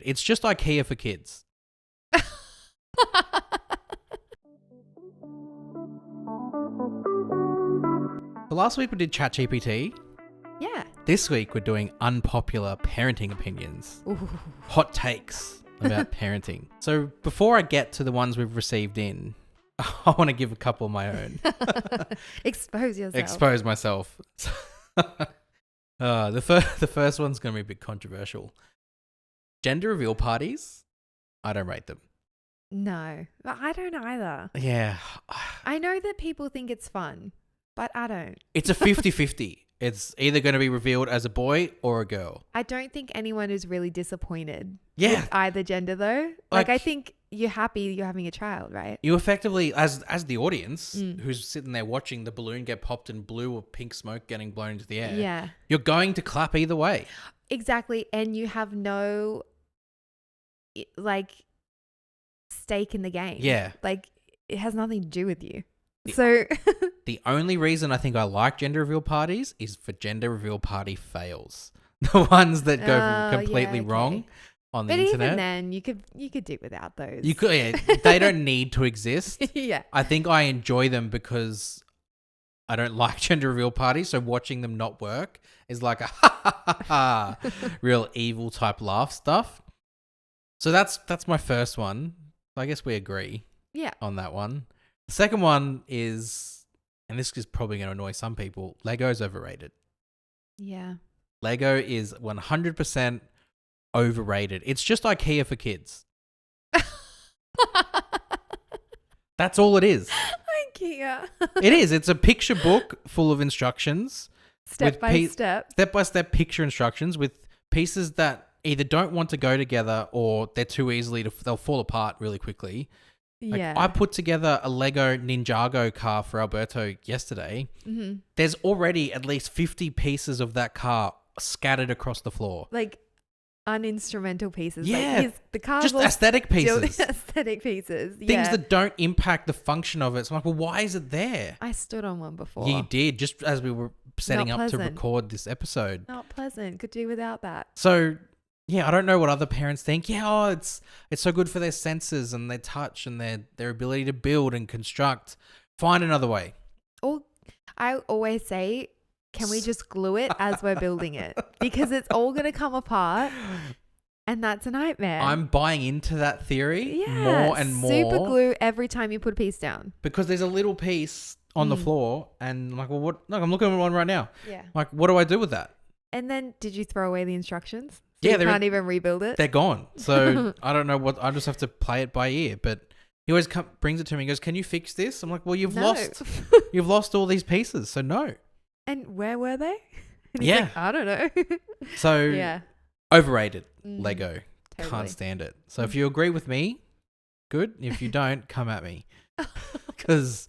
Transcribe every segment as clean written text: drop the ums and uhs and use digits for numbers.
overrated. It's just IKEA for kids. So last week we did ChatGPT. Yeah. This week we're doing unpopular parenting opinions. Ooh. Hot takes about parenting. So before I get to the ones we've received in, I want to give a couple of my own. Expose yourself. Expose myself. The first one's going to be a bit controversial. Gender reveal parties, I don't rate them. No, I don't either. Yeah. I know that people think it's fun, but I don't. It's a 50-50. It's either going to be revealed as a boy or a girl. I don't think anyone is really disappointed Yeah. with either gender though. Like I think you're happy you're having a child, right? You effectively, as the audience who's sitting there watching the balloon get popped and blue or pink smoke getting blown into the air, Yeah. you're going to clap either way. Exactly. And you have no stake in the game. Yeah. Like it has nothing to do with you. The- So The only reason I think I like gender reveal parties is for gender reveal party fails. The ones that go completely wrong on the but internet. even then you could do without those. You could, yeah, they don't need to exist. Yeah. I think I enjoy them because I don't like gender reveal parties, so watching them not work is like a ha ha ha ha, real evil type laugh stuff. So that's my first one. I guess we agree on that one. The second one is, and this is probably going to annoy some people, Lego's overrated. Yeah. Lego is 100% overrated. It's just IKEA for kids. That's all it is. IKEA. It is. It's a picture book full of instructions. Step by step. Step-by-step picture instructions with pieces that either don't want to go together or they're too easily they'll fall apart really quickly. Like, Yeah. I put together a Lego Ninjago car for Alberto yesterday. Mm-hmm. There's already at least 50 pieces of that car scattered across the floor. Like uninstrumental pieces. Yeah. Like the car's Just all aesthetic pieces. aesthetic pieces. Things that don't impact the function of it. So I'm like, well, why is it there? I stood on one before. You did, just as we were setting Not up to pleasant. record this episode. Not pleasant. Could do without that. So, yeah, I don't know what other parents think. Yeah, it's so good for their senses and their touch and their ability to build and construct. Find another way. Or I always say, can we just glue it as we're building it? Because it's all going to come apart and that's a nightmare. I'm buying into that theory more and more. Super glue every time you put a piece down. Because there's a little piece on the floor and I'm like, well, what? Look, I'm looking at one right now. Yeah. Like, what do I do with that? And then did you throw away the instructions? Yeah, you can't even rebuild it. They're gone. So I don't know what. I just have to play it by ear. But he always brings it to me. He goes, "Can you fix this?" I'm like, "Well, you've lost all these pieces, so no." And where were they? And he's Yeah. like, I don't know. So Yeah. overrated. Lego. Totally. Can't stand it. So if you agree with me, good. If you don't, come at me because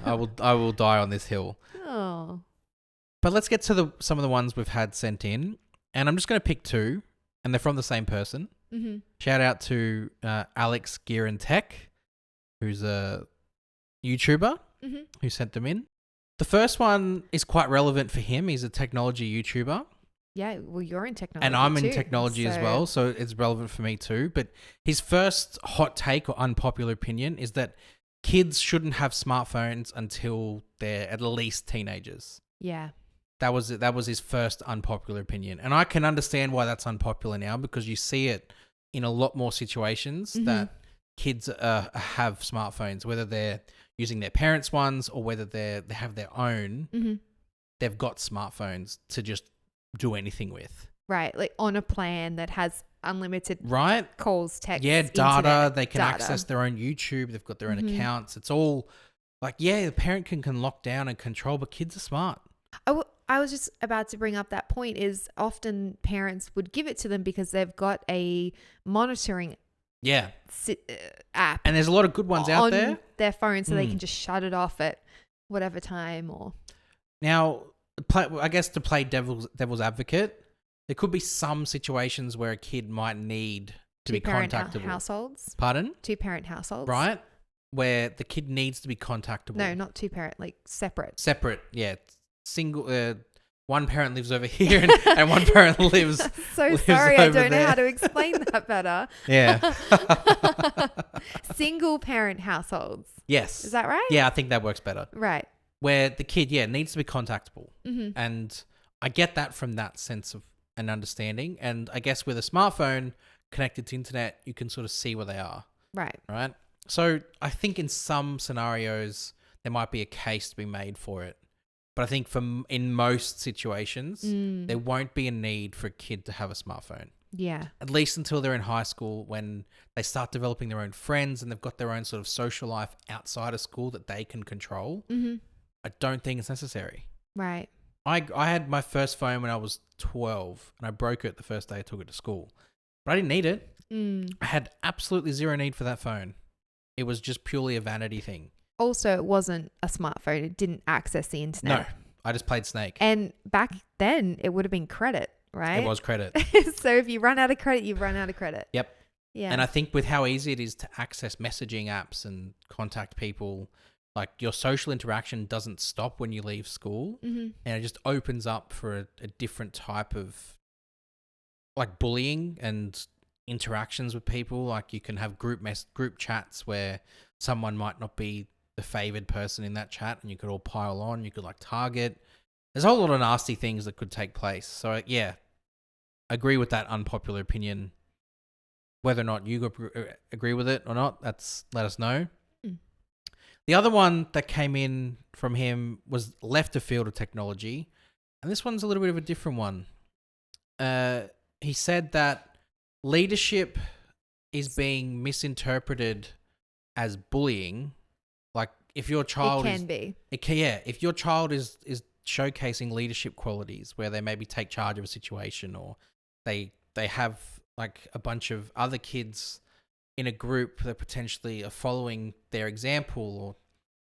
I will die on this hill. Oh. But let's get to some of the ones we've had sent in, and I'm just going to pick two, and they're from the same person. Mm-hmm. Shout out to Alex Gear and Tech, who's a YouTuber who sent them in. The first one is quite relevant for him. He's a technology YouTuber. Yeah, well, you're in technology And I'm too, in technology as well, so it's relevant for me too. But his first hot take or unpopular opinion is that kids shouldn't have smartphones until they're at least teenagers. Yeah. That was his first unpopular opinion. And I can understand why that's unpopular now because you see it in a lot more situations that kids have smartphones, whether they're using their parents' ones or whether they have their own. Mm-hmm. They've got smartphones to just do anything with. Right, like on a plan that has unlimited calls, texts, data. internet, They can access their own YouTube. They've got their own accounts. It's all like, yeah, the parent can lock down and control, but kids are smart. I was just about to bring up that point is often parents would give it to them because they've got a monitoring app. And there's a lot of good ones out there. On their phone so they can just shut it off at whatever time or... Now, I guess to play devil's advocate, there could be some situations where a kid might need to be contactable. Households. Pardon? 2-parent households. Right? Where the kid needs to be contactable. No, not 2-parent, like separate. Separate, yeah. Single, one parent lives over here and one parent lives So lives sorry, I over don't know there. how to explain that better. Yeah. Single parent households. Yes. Is that right? Yeah, I think that works better. Right. Where the kid, needs to be contactable. Mm-hmm. And I get that from that sense of an understanding. And I guess with a smartphone connected to internet, you can sort of see where they are. Right. Right? So I think in some scenarios, there might be a case to be made for it. But I think in most situations, there won't be a need for a kid to have a smartphone. Yeah. At least until they're in high school, when they start developing their own friends and they've got their own sort of social life outside of school that they can control. Mm-hmm. I don't think it's necessary. Right. I had my first phone when I was 12 and I broke it the first day I took it to school. But I didn't need it. I had absolutely zero need for that phone. It was just purely a vanity thing. Also, it wasn't a smartphone. It didn't access the internet. No, I just played Snake. And back then, it would have been credit, right? It was credit. So if you run out of credit, you run out of credit. Yep. Yeah. And I think with how easy it is to access messaging apps and contact people, like your social interaction doesn't stop when you leave school. Mm-hmm. And it just opens up for a different type of like bullying and interactions with people. Like you can have group chats where someone might not be the favored person in that chat and you could all pile on. You could like target. There's a whole lot of nasty things that could take place. So yeah, agree with that unpopular opinion. Whether or not you agree with it or not, let us know. The other one that came in from him was left of field of technology. And this one's a little bit of a different one. He said that leadership is being misinterpreted as bullying. Like if your child if your child is showcasing leadership qualities where they maybe take charge of a situation or they have like a bunch of other kids in a group that potentially are following their example or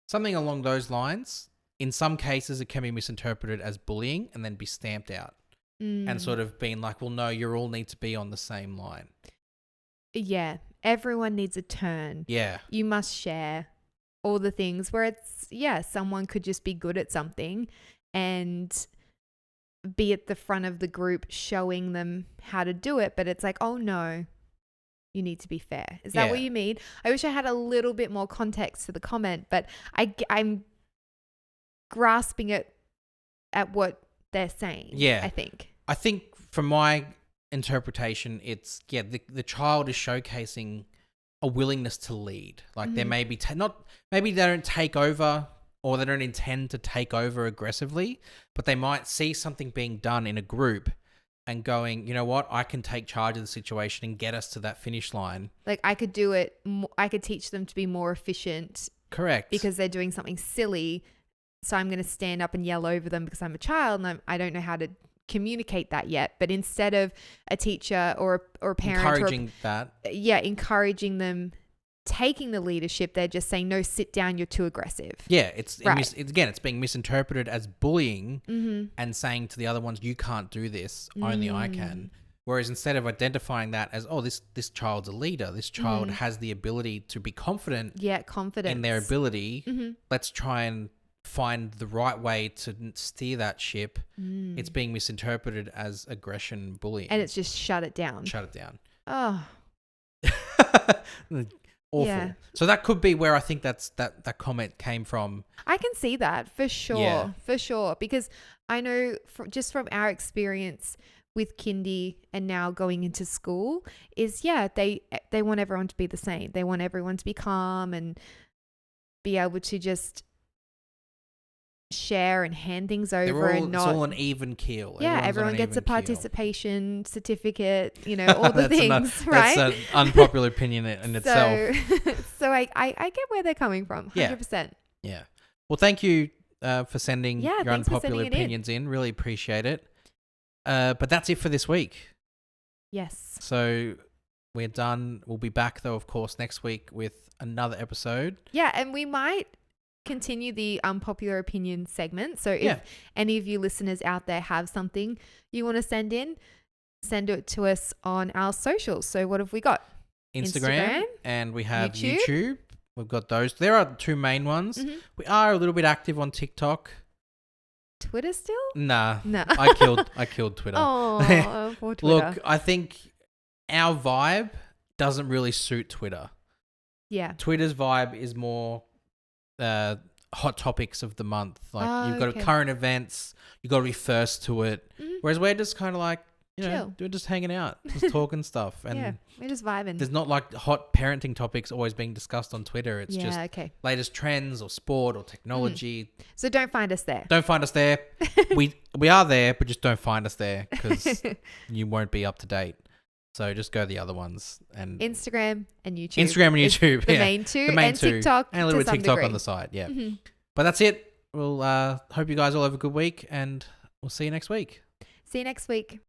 something along those lines. In some cases, it can be misinterpreted as bullying and then be stamped out and sort of being like, well, no, you all need to be on the same line. Yeah. Everyone needs a turn. Yeah. You must share all the things where someone could just be good at something and be at the front of the group showing them how to do it. But it's like, oh no, you need to be fair. Is that what you mean? I wish I had a little bit more context to the comment, but I'm grasping it at what they're saying. Yeah. I think from my interpretation, it's, the child is showcasing a willingness to lead. Like there may be, maybe they don't take over or they don't intend to take over aggressively, but they might see something being done in a group and going, you know what, I can take charge of the situation and get us to that finish line. Like I could do it. I could teach them to be more efficient. Correct. Because they're doing something silly. So I'm going to stand up and yell over them because I'm a child and I don't know how to communicate that yet. But instead of a teacher or a parent encouraging them taking the leadership, they're just saying, no, sit down, you're too aggressive. Yeah, it's being misinterpreted as bullying and saying to the other ones, you can't do this, only I can. Whereas instead of identifying that as, oh, this child's a leader, this child has the ability to be confident in their ability, let's try and find the right way to steer that ship. It's being misinterpreted as aggression, bullying. And it's just shut it down. Oh. Awful. Yeah. So that could be where I think that comment came from. I can see that for sure. Yeah. For sure. Because I know just from our experience with kindy and now going into school is, they want everyone to be the same. They want everyone to be calm and be able to just share and hand things over it's all an even keel. Everyone gets a participation certificate, all the things, right? That's an unpopular opinion in itself. So I get where they're coming from, 100%. Yeah. Well, thank you for sending your unpopular opinions in. Really appreciate it. But that's it for this week. Yes. So we're done. We'll be back though, of course, next week with another episode. Yeah, and we might continue the unpopular opinion segment. So if any of you listeners out there have something you want to send in, send it to us on our socials. So what have we got? Instagram and we have YouTube. We've got those. There are the two main ones. We are a little bit active on TikTok, Twitter still? Nah. No. I killed Twitter. Oh, poor Twitter. Look, I think our vibe doesn't really suit Twitter. Yeah. Twitter's vibe is more hot topics of the month. Like you've got okay. current events, you've got to be first to it. Mhm. Whereas we're just kind of like, you know, Chill. we're just hanging out, just talking stuff. And Yeah, we're just vibing. there's not like hot parenting topics always being discussed on Twitter. It's just okay. latest trends or sport or technology. So don't find us there. Don't find us there. we are there, but just don't find us there because you won't be up to date. So just go the other ones and Instagram and YouTube. Instagram and YouTube. The yeah. main two. The main and two. TikTok. And a little to bit some TikTok degree. on the side. Yeah. Mhm. But that's it. We'll hope you guys all have a good week and we'll see you next week. See you next week.